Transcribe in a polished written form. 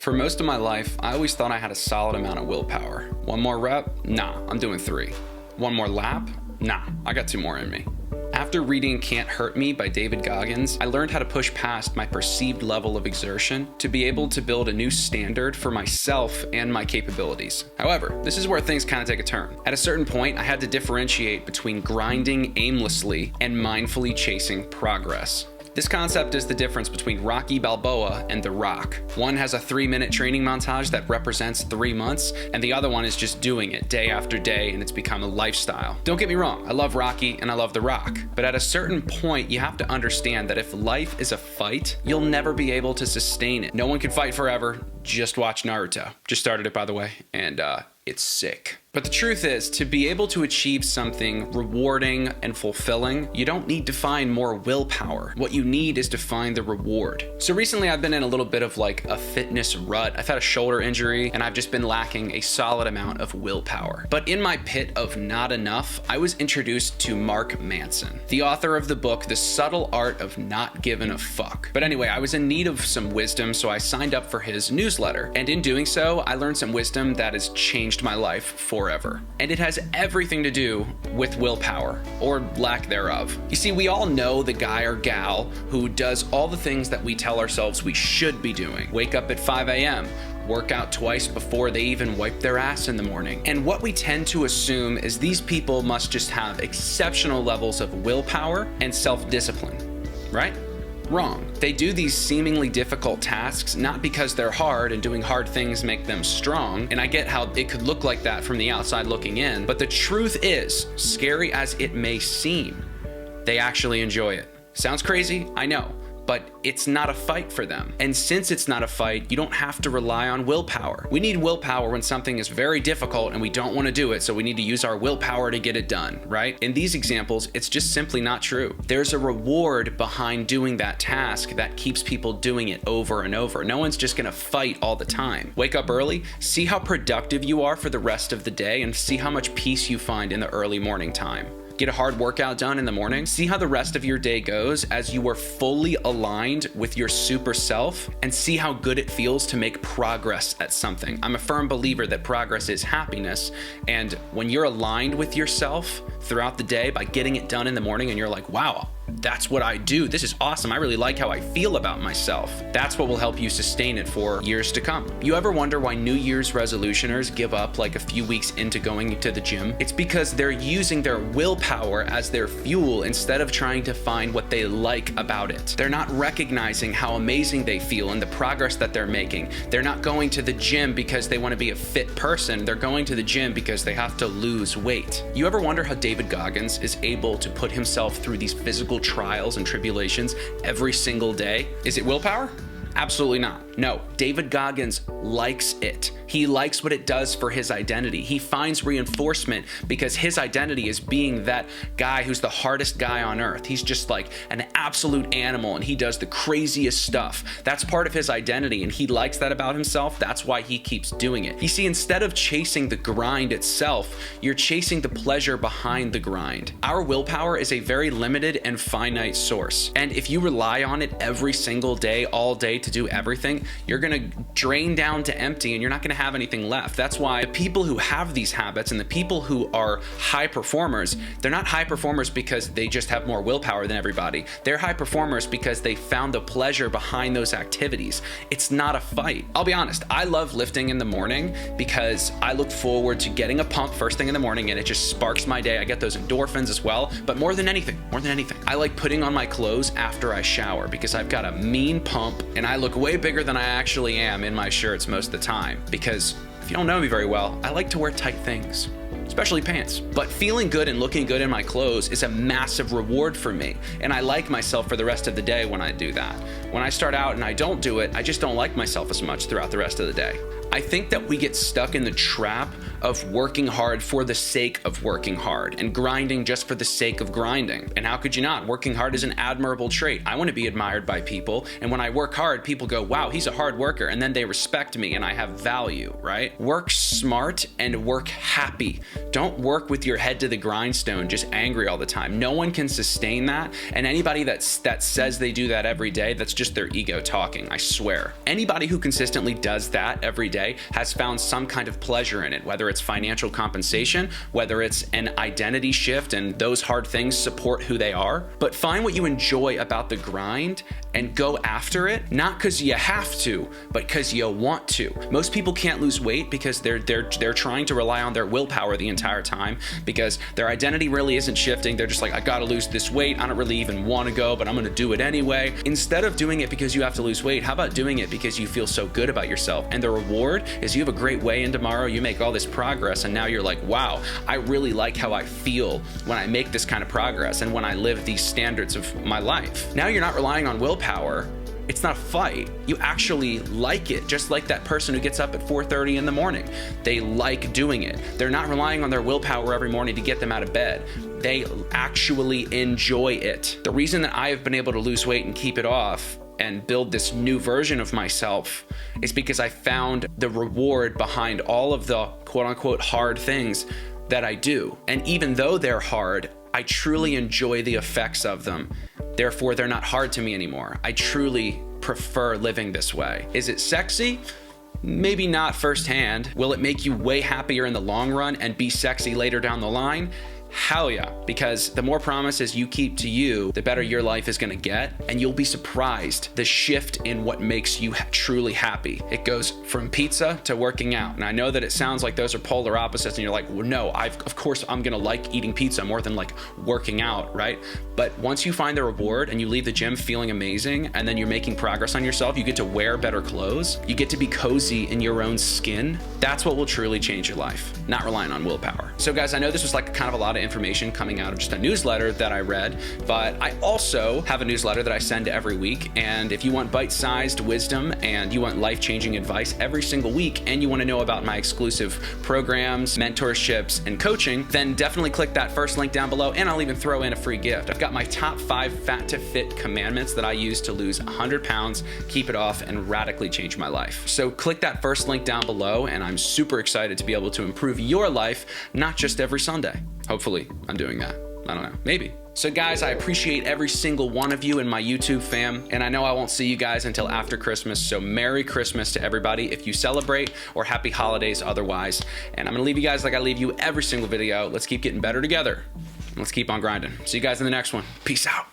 For most of my life, I always thought I had a solid amount of willpower. One more rep? Nah, I'm doing 3. One more lap? Nah, I got 2 more in me. After reading Can't Hurt Me by David Goggins, I learned how to push past my perceived level of exertion to be able to build a new standard for myself and my capabilities. However, this is where things kind of take a turn. At a certain point, I had to differentiate between grinding aimlessly and mindfully chasing progress. This concept is the difference between Rocky Balboa and The Rock. One has a 3-minute training montage that represents 3 months, and the other one is just doing it day after day, and it's become a lifestyle. Don't get me wrong, I love Rocky and I love The Rock, but at a certain point, you have to understand that if life is a fight, you'll never be able to sustain it. No one can fight forever. Just watch Naruto. Just started it, by the way, and it's sick. But the truth is, to be able to achieve something rewarding and fulfilling, you don't need to find more willpower. What you need is to find the reward. So recently I've been in a little bit of like a fitness rut. I've had a shoulder injury and I've just been lacking a solid amount of willpower. But in my pit of not enough, I was introduced to Mark Manson, the author of the book, The Subtle Art of Not Giving a Fuck. But anyway, I was in need of some wisdom, so I signed up for his newsletter. And in doing so, I learned some wisdom that has changed my life forever. And it has everything to do with willpower, or lack thereof. You see, we all know the guy or gal who does all the things that we tell ourselves we should be doing. Wake up at 5 a.m., work out twice before they even wipe their ass in the morning. And what we tend to assume is these people must just have exceptional levels of willpower and self-discipline, right? Wrong. They do these seemingly difficult tasks not because they're hard and doing hard things make them strong, and I get how it could look like that from the outside looking in, but the truth is, scary as it may seem, they actually enjoy it. Sounds crazy, I know, but it's not a fight for them. And since it's not a fight, you don't have to rely on willpower. We need willpower when something is very difficult and we don't want to do it, so we need to use our willpower to get it done, right? In these examples, it's just simply not true. There's a reward behind doing that task that keeps people doing it over and over. No one's just gonna fight all the time. Wake up early, see how productive you are for the rest of the day, and see how much peace you find in the early morning time. Get a hard workout done in the morning. See how the rest of your day goes as you are fully aligned with your super self, and see how good it feels to make progress at something. I'm a firm believer that progress is happiness, and when you're aligned with yourself throughout the day by getting it done in the morning and you're like, wow, that's what I do. This is awesome. I really like how I feel about myself. That's what will help you sustain it for years to come. You ever wonder why New Year's resolutioners give up like a few weeks into going to the gym? It's because they're using their willpower as their fuel instead of trying to find what they like about it. They're not recognizing how amazing they feel and the progress that they're making. They're not going to the gym because they want to be a fit person. They're going to the gym because they have to lose weight. You ever wonder how David Goggins is able to put himself through these physical trials and tribulations every single day? Is it willpower? Absolutely not. No, David Goggins likes it. He likes what it does for his identity. He finds reinforcement because his identity is being that guy who's the hardest guy on earth. He's just like an absolute animal and he does the craziest stuff. That's part of his identity and he likes that about himself. That's why he keeps doing it. You see, instead of chasing the grind itself, you're chasing the pleasure behind the grind. Our willpower is a very limited and finite source. And if you rely on it every single day, all day to do everything, you're gonna drain down to empty and you're not gonna have anything left. That's why the people who have these habits and the people who are high performers, they're not high performers because they just have more willpower than everybody. They're high performers because they found the pleasure behind those activities. It's not a fight. I'll be honest, I love lifting in the morning because I look forward to getting a pump first thing in the morning and it just sparks my day. I get those endorphins as well, but more than anything, I like putting on my clothes after I shower because I've got a mean pump and I look way bigger than I actually am in my shirts most of the time. Because if you don't know me very well, I like to wear tight things, especially pants. But feeling good and looking good in my clothes is a massive reward for me. And I like myself for the rest of the day when I do that. When I start out and I don't do it, I just don't like myself as much throughout the rest of the day. I think that we get stuck in the trap of working hard for the sake of working hard and grinding just for the sake of grinding. And how could you not? Working hard is an admirable trait. I want to be admired by people. And when I work hard, people go, wow, he's a hard worker. And then they respect me and I have value, right? Work smart and work happy. Don't work with your head to the grindstone, just angry all the time. No one can sustain that. And anybody that says they do that every day, that's just their ego talking, I swear. Anybody who consistently does that every day has found some kind of pleasure in it, whether it's financial compensation, whether it's an identity shift, and those hard things support who they are. But find what you enjoy about the grind and go after it, not because you have to, but because you want to. Most people can't lose weight because they're trying to rely on their willpower the entire time, because their identity really isn't shifting. They're just like, I gotta lose this weight. I don't really even want to go, but I'm gonna do it anyway. Instead of doing it because you have to lose weight, how about doing it because you feel so good about yourself? And the reward is you have a great weigh-in tomorrow, you make all this progress, and now you're like, wow, I really like how I feel when I make this kind of progress and when I live these standards of my life. Now you're not relying on willpower. It's not a fight. You actually like it, just like that person who gets up at 4:30 in the morning. They like doing it. They're not relying on their willpower every morning to get them out of bed. They actually enjoy it. The reason that I have been able to lose weight and keep it off and build this new version of myself is because I found the reward behind all of the quote unquote hard things that I do. And even though they're hard, I truly enjoy the effects of them. Therefore, they're not hard to me anymore. I truly prefer living this way. Is it sexy? Maybe not firsthand. Will it make you way happier in the long run and be sexy later down the line? Hell yeah, because the more promises you keep to you, the better your life is gonna get, and you'll be surprised the shift in what makes you truly happy. It goes from pizza to working out. And I know that it sounds like those are polar opposites, and you're like, well, no, of course I'm gonna like eating pizza more than like working out, right? But once you find the reward and you leave the gym feeling amazing, and then you're making progress on yourself, you get to wear better clothes, you get to be cozy in your own skin, that's what will truly change your life, not relying on willpower. So guys, I know this was like kind of a lot of information coming out of just a newsletter that I read, but I also have a newsletter that I send every week. And if you want bite-sized wisdom and you want life-changing advice every single week, and you want to know about my exclusive programs, mentorships, and coaching, then definitely click that first link down below, and I'll even throw in a free gift. I've got my top 5 fat to fit commandments that I use to lose 100 pounds, keep it off, and radically change my life. So click that first link down below, and I'm super excited to be able to improve your life, not just every Sunday. Hopefully, I'm doing that. I don't know, maybe. So guys, I appreciate every single one of you in my YouTube fam, and I know I won't see you guys until after Christmas, so Merry Christmas to everybody if you celebrate, or Happy Holidays otherwise. And I'm gonna leave you guys like I leave you every single video. Let's keep getting better together. Let's keep on grinding. See you guys in the next one. Peace out.